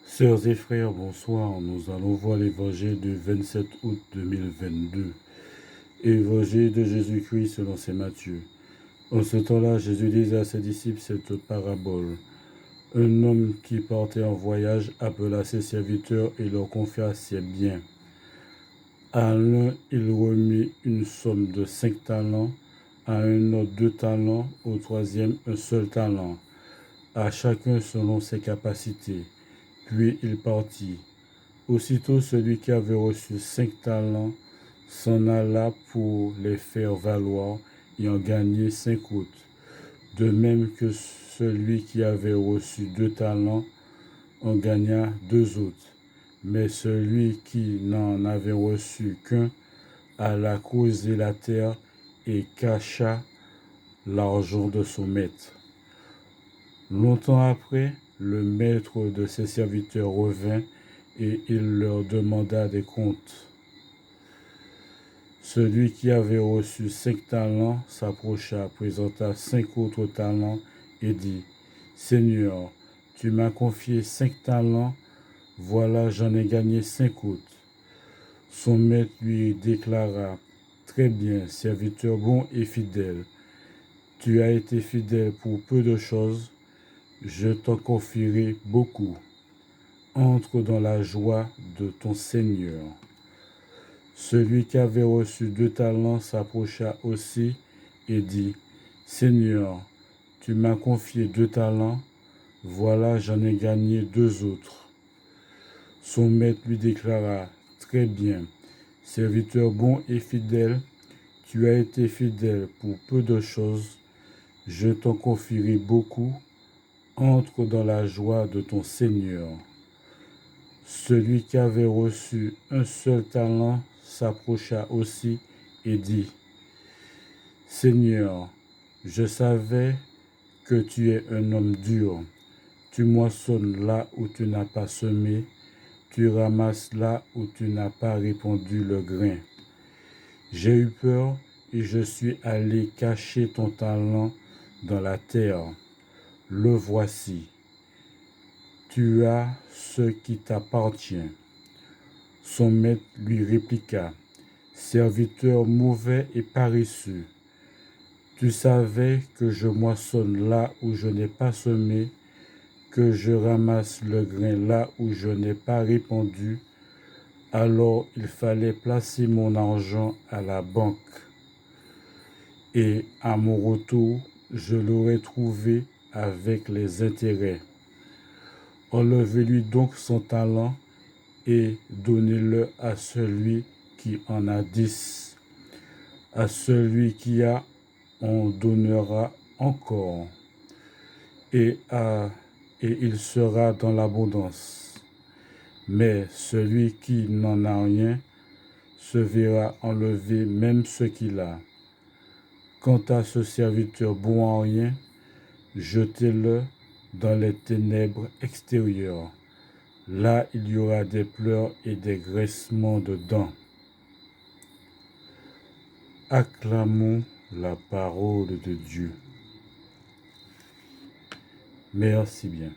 Sœurs et frères, bonsoir. Nous allons voir l'évangile du 27 août 2022. Évangile de Jésus-Christ selon saint Matthieu. En ce temps-là, Jésus disait à ses disciples cette parabole. Un homme qui partait en voyage appela ses serviteurs et leur confia ses biens. À l'un, il remit une somme de 5 talents, à un autre 2 talents, au troisième un seul talent, à chacun selon ses capacités. Puis il partit. Aussitôt celui qui avait reçu 5 talents s'en alla pour les faire valoir et en gagner 5 autres. De même que celui qui avait reçu 2 talents en gagna 2 autres. Mais celui qui n'en avait reçu qu'un alla creuser la terre et cacha l'argent de son maître. Longtemps après, le maître de ses serviteurs revint et il leur demanda des comptes. Celui qui avait reçu 5 talents s'approcha, présenta 5 autres talents et dit, « Seigneur, tu m'as confié 5 talents, voilà j'en ai gagné 5 autres. » Son maître lui déclara, « Très bien, serviteur bon et fidèle, tu as été fidèle pour peu de choses, je t'en confierai beaucoup. Entre dans la joie de ton Seigneur. » Celui qui avait reçu 2 talents s'approcha aussi et dit, « Seigneur, tu m'as confié 2 talents, voilà j'en ai gagné 2 autres. » Son maître lui déclara, « Très bien, serviteur bon et fidèle, tu as été fidèle pour peu de choses, je t'en confierai beaucoup, entre dans la joie de ton Seigneur. » Celui qui avait reçu un seul talent s'approcha aussi et dit, « Seigneur, je savais que tu es un homme dur. Tu moissonnes là où tu n'as pas semé, tu ramasses là où tu n'as pas répandu le grain. J'ai eu peur et je suis allé cacher ton talent dans la terre. Le voici. Tu as ce qui t'appartient. » Son maître lui répliqua, « Serviteur mauvais et paresseux, tu savais que je moissonne là où je n'ai pas semé, que je ramasse le grain là où je n'ai pas répandu, alors il fallait placer mon argent à la banque. Et à mon retour, je l'aurais trouvé avec les intérêts. Enlevez-lui donc son talent et donnez-le à celui qui en a 10. À celui qui a, on donnera encore, et il sera dans l'abondance. Mais celui qui n'en a rien se verra enlever même ce qu'il a. Quant à ce serviteur bon en rien, jetez-le dans les ténèbres extérieures. Là, il y aura des pleurs et des grincements de dents. Acclamons la parole de Dieu. Merci bien.